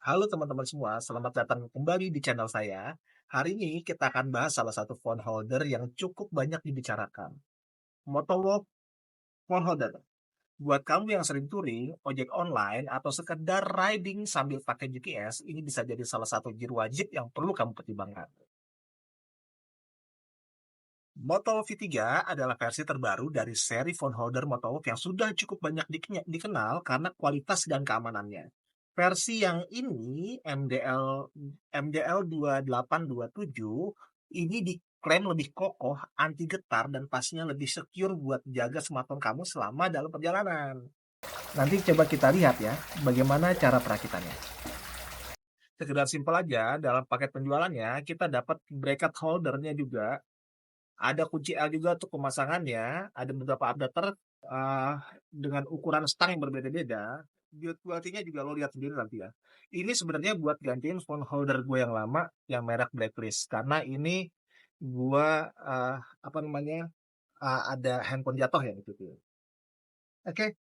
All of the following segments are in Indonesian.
Halo teman-teman semua, selamat datang kembali di channel saya. Hari ini kita akan bahas salah satu phone holder yang cukup banyak dibicarakan. Motowalk phone holder. Buat kamu yang sering touring, ojek online, atau sekedar riding sambil pakai GPS, ini bisa jadi salah satu gear wajib yang perlu kamu pertimbangkan. Moto V3 adalah versi terbaru dari seri phone holder Motowolf yang sudah cukup banyak dikenal karena kualitas dan keamanannya. Versi yang ini MDL 2827 ini diklaim lebih kokoh, anti getar dan pastinya lebih secure buat jaga smartphone kamu selama dalam perjalanan. Nanti coba kita lihat ya, bagaimana cara perakitannya. Sekedar simpel aja, dalam paket penjualannya kita dapat bracket holdernya juga. Ada kunci L juga untuk pemasangannya, ada beberapa adapter, dengan ukuran stang yang berbeda-beda. Build quality-nya juga lo lihat sendiri nanti ya. Ini sebenarnya buat gantiin phone holder gue yang lama yang merek Blacklist, karena ini gua, apa namanya, ada handphone jatuh ya gitu tuh. Oke,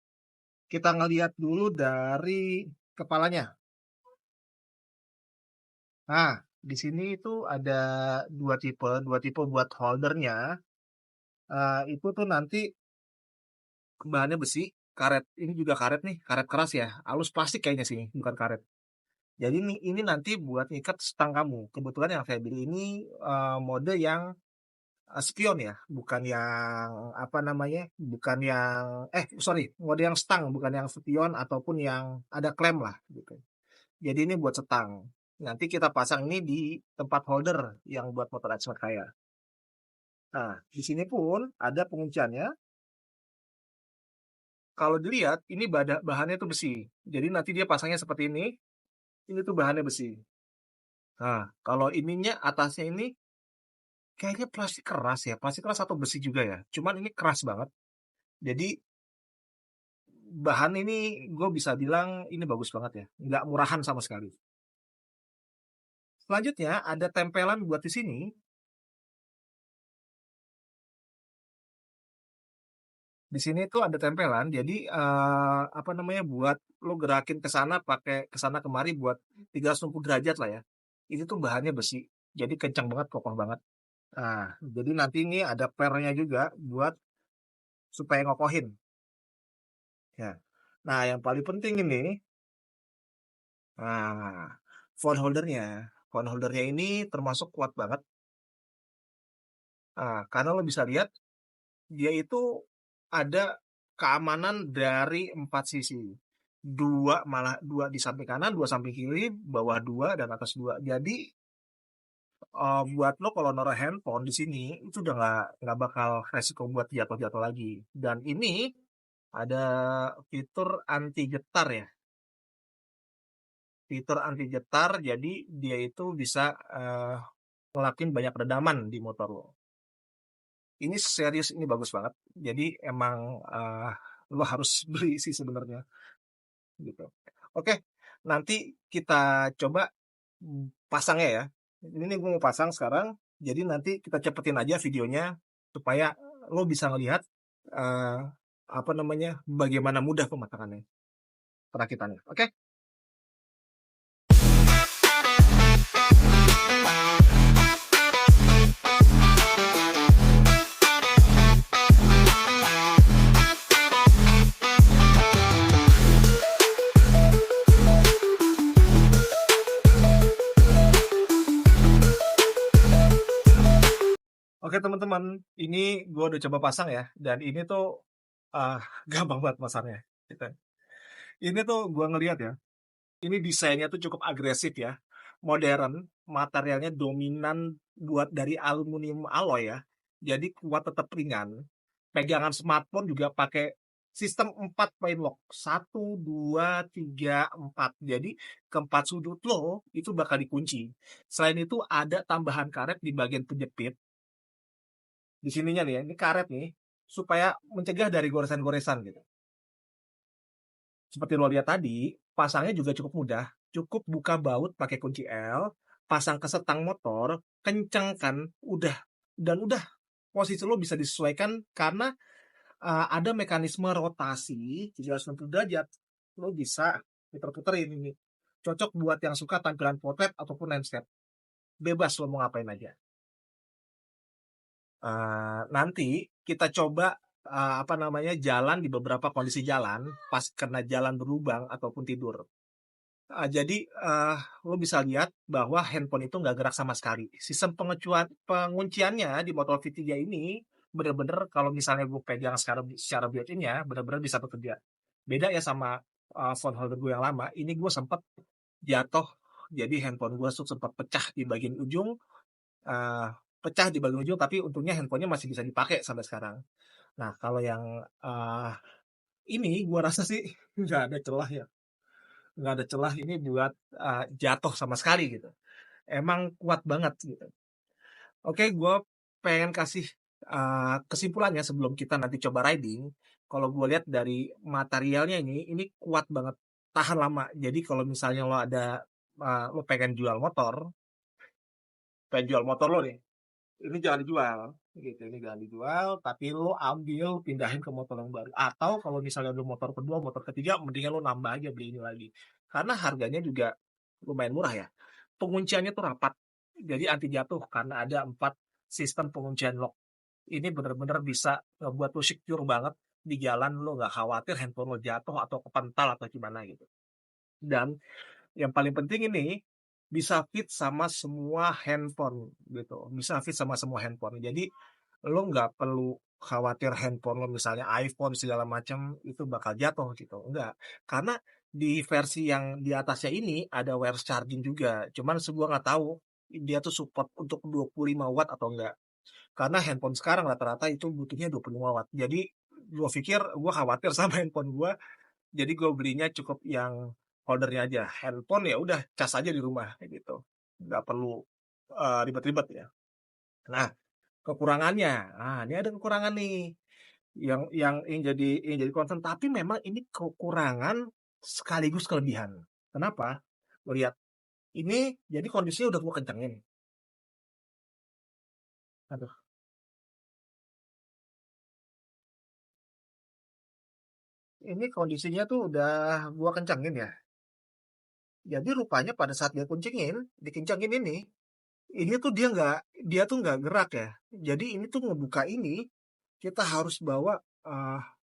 kita ngelihat dulu dari kepalanya. Nah, di sini itu ada dua tipe buat holdernya, itu tuh nanti bahannya besi, karet. Ini juga karet nih, karet keras ya. Halus plastik kayaknya sih, bukan karet. Jadi ini nanti buat ngikat stang kamu. Kebetulan yang saya beli ini mode yang spion ya, bukan yang apa namanya, bukan yang sorry, mode yang stang, bukan yang spion ataupun yang ada klem lah gitu. Jadi ini buat stang. Nanti kita pasang ini di tempat holder yang buat motor advert kaya. Nah, di sini pun ada pengunciannya. Kalau dilihat, ini bahannya tuh besi. Jadi nanti dia pasangnya seperti ini tuh bahannya besi. Nah, kalau ininya atasnya ini kayaknya plastik keras ya, plastik keras atau besi juga ya. Cuman ini keras banget. Jadi bahan ini gue bisa bilang ini bagus banget ya, nggak murahan sama sekali. Selanjutnya ada tempelan buat di sini. Di sini tuh ada tempelan, jadi apa namanya buat lo gerakin ke sana pakai ke sana kemari buat 360 derajat lah ya. Ini tuh bahannya besi, jadi kencang banget, kokoh banget. Nah, jadi nanti ini ada pernya juga buat supaya ngokohin. Ya. Nah, yang paling penting ini, nah, phone holdernya. Phone holdernya ini termasuk kuat banget. Nah, karena lo bisa lihat, dia itu ada keamanan dari 4 sisi. Dua di samping kanan, dua samping kiri, bawah dua, dan atas dua. Jadi, buat lo kalau naruh handphone di sini, itu udah nggak bakal resiko buat jatuh-jatuh lagi. Dan ini ada fitur anti getar ya. Fitur anti getar, jadi dia itu bisa ngelakuin banyak redaman di motor lo. Ini serius, ini bagus banget. Jadi emang lo harus beli sih sebenarnya gitu. Oke, nanti kita coba pasangnya ya. Ini gue mau pasang sekarang. Jadi nanti kita cepetin aja videonya supaya lo bisa ngelihat eh, apa namanya bagaimana mudah pemasangannya, perakitannya. Oke? Oke teman-teman, ini gue udah coba pasang ya, dan ini tuh ah, gampang banget pasangnya. Gitu. Ini tuh gue ngelihat ya, ini desainnya tuh cukup agresif ya, modern, materialnya dominan buat dari aluminium alloy ya, jadi kuat tetap ringan. Pegangan smartphone juga pakai sistem 4 point lock, 1, 2, 3, 4. Jadi keempat sudut lo itu bakal dikunci. Selain itu ada tambahan karet di bagian penjepit. Di sininya nih ya, ini karet nih, supaya mencegah dari goresan-goresan gitu. Seperti lo lihat tadi, pasangnya juga cukup mudah. Cukup buka baut pakai kunci L, pasang ke setang motor, kencangkan, udah. Dan udah, posisi lo bisa disesuaikan karena ada mekanisme rotasi 360 derajat. Lo bisa puter-puterin ini. cocok buat yang suka tampilan potret ataupun landscape. Bebas lo mau ngapain aja. Nanti kita coba apa namanya jalan di beberapa kondisi jalan pas kena jalan berlubang ataupun tidur. Jadi lo bisa lihat bahwa handphone itu nggak gerak sama sekali. Sistem pengunciannya di Moto V3 ini bener-bener kalau misalnya gue pegang secara built-in ya bener-bener bisa bekerja. Beda ya sama phone holder gue yang lama. Ini gue sempat jatuh, jadi handphone gue sempat pecah di bagian ujung, eh, tapi untungnya handphonenya masih bisa dipakai sampai sekarang. Nah kalau yang ini gue rasa sih nggak ada celah ya, nggak ada celah ini buat jatuh sama sekali gitu. Emang kuat banget gitu. Oke, gue pengen kasih kesimpulannya sebelum kita nanti coba riding. Kalau gue lihat dari materialnya ini kuat banget, tahan lama. Jadi kalau misalnya lo pengen jual motor lo nih, ini jangan dijual gitu, ini jangan dijual, tapi lo ambil pindahin ke motor yang baru, atau kalau misalnya lo motor kedua motor ketiga mendingan lo nambah aja beli ini lagi karena harganya juga lumayan murah ya. Pengunciannya tuh rapat, jadi anti jatuh karena ada 4 sistem penguncian lock. Ini bener-bener bisa buat lo secure banget di jalan, lo nggak khawatir handphone lo jatuh atau kepental atau gimana gitu. Dan yang paling penting ini bisa fit sama semua handphone gitu. Bisa fit sama semua handphone. Jadi lo nggak perlu khawatir handphone lo misalnya iPhone segala macam itu bakal jatuh gitu. Enggak. Karena di versi yang di atasnya ini ada wireless charging juga. Cuman gua nggak tahu dia tuh support untuk 25 watt atau enggak. Karena handphone sekarang rata-rata itu butuhnya 25 watt. Jadi gua khawatir sama handphone gua, jadi gue belinya cukup yang holdernya aja. Handphone ya udah cas aja di rumah kayak gitu, nggak perlu ribet-ribet ya. Nah, kekurangannya, ini ada kekurangan nih yang jadi concern, tapi memang ini kekurangan sekaligus kelebihan. Kenapa? Lo lihat ini, jadi kondisinya udah gue kencengin. Aduh, ini kondisinya tuh udah gue kencengin ya. Jadi rupanya pada saat dikencengin ini tuh dia tuh nggak gerak ya. Jadi ini tuh ngebuka ini, kita harus bawa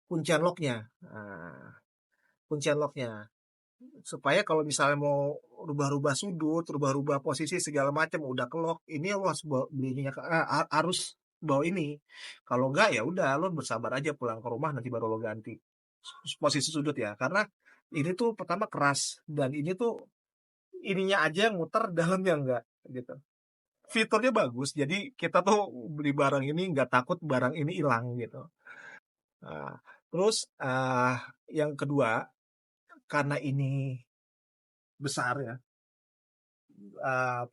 kuncian locknya. Kuncian locknya. Supaya kalau misalnya mau rubah-rubah sudut, rubah-rubah posisi segala macam udah ke lock, ini lo harus bawa ini. Kalau enggak ya udah lo bersabar aja pulang ke rumah nanti baru lo ganti posisi sudut ya. Karena ini tuh pertama keras dan ini tuh ininya aja yang muter dalamnya enggak gitu. Fiturnya bagus, jadi kita tuh beli barang ini nggak takut barang ini hilang gitu. Nah, terus yang kedua, karena ini besar ya,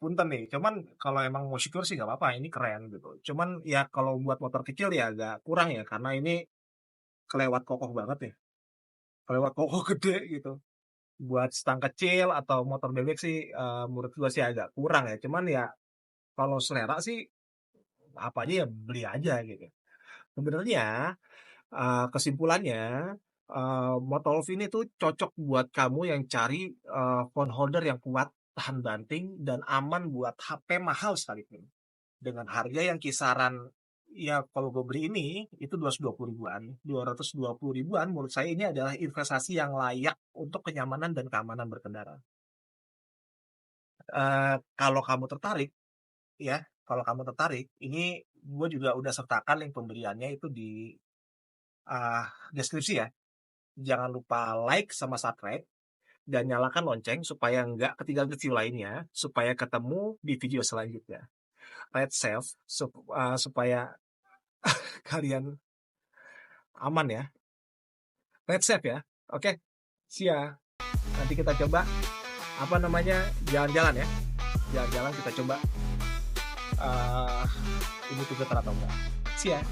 punten nih. Cuman kalau emang mau secure sih nggak apa-apa, ini keren gitu. Cuman ya kalau buat motor kecil ya agak kurang ya, karena ini kelewat kokoh banget ya, kelewat kokoh gede gitu. Buat stang kecil atau motor bebek sih, menurut gua sih agak kurang ya. Cuman ya kalau selera sih apa aja ya beli aja gitu. Sebenarnya kesimpulannya, Motolf ini tuh cocok buat kamu yang cari phone holder yang kuat, tahan banting, dan aman buat HP mahal sekalipun. Dengan harga yang kisaran, ya kalau gue beli ini, itu 220 ribuan. 220 ribuan menurut saya ini adalah investasi yang layak untuk kenyamanan dan keamanan berkendara. Kalau kamu tertarik, ya, kalau kamu tertarik, ini gue juga udah sertakan link pembeliannya itu di uh, deskripsi ya. Jangan lupa like sama subscribe dan nyalakan lonceng supaya nggak ketinggalan review lainnya, supaya ketemu di video selanjutnya. Ride safe supaya kalian aman ya. Ride safe ya. Oke, see ya. Nanti kita coba apa namanya jalan-jalan ya. Jalan-jalan kita coba ini tuh atau enggak. See ya.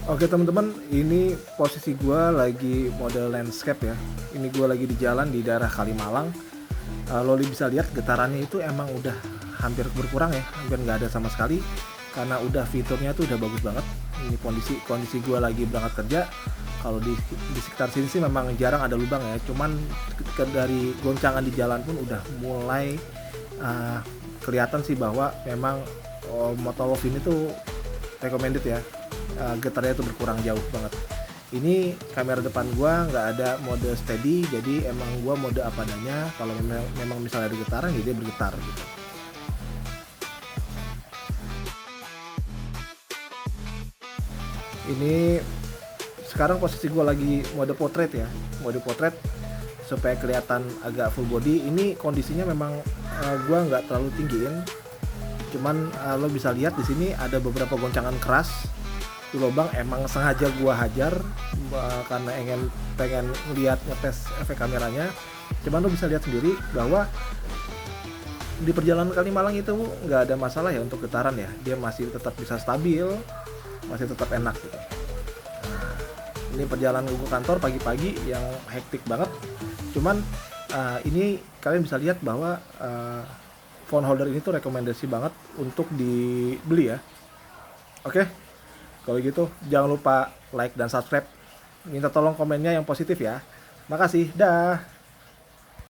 Oke teman-teman, ini posisi gua lagi mode landscape ya. Ini gua lagi di jalan di daerah Kalimalang. Loli bisa lihat getarannya itu emang udah hampir berkurang ya, hampir nggak ada sama sekali karena udah fiturnya tuh udah bagus banget. Ini kondisi kondisi gua lagi berangkat kerja. Kalau di sekitar sini sih memang jarang ada lubang ya, cuman ketika dari goncangan di jalan pun udah mulai uh, kelihatan sih bahwa memang Motolov ini tuh recommended ya. Getarnya itu berkurang jauh banget. Ini kamera depan gua nggak ada mode steady, jadi emang gua mode apa adanya. Kalau memang misalnya ada getaran ya dia bergetar gitu. Ini sekarang posisi gua lagi mode portrait ya, mode portrait supaya kelihatan agak full body. Ini kondisinya memang gua nggak terlalu tinggiin, cuman lo bisa lihat di sini ada beberapa goncangan keras di lubang. Emang sengaja gua hajar karena pengen lihat ngetes efek kameranya. Cuman lo bisa lihat sendiri bahwa di perjalanan Kalimalang itu nggak ada masalah ya untuk getaran ya, dia masih tetap bisa stabil, masih tetap enak gitu. Ini perjalanan gue ke kantor pagi-pagi yang hektik banget, cuman ini kalian bisa lihat bahwa phone holder ini tuh rekomendasi banget untuk dibeli ya. Oke, kalau gitu jangan lupa like dan subscribe. Minta tolong komennya yang positif ya. Makasih, dah.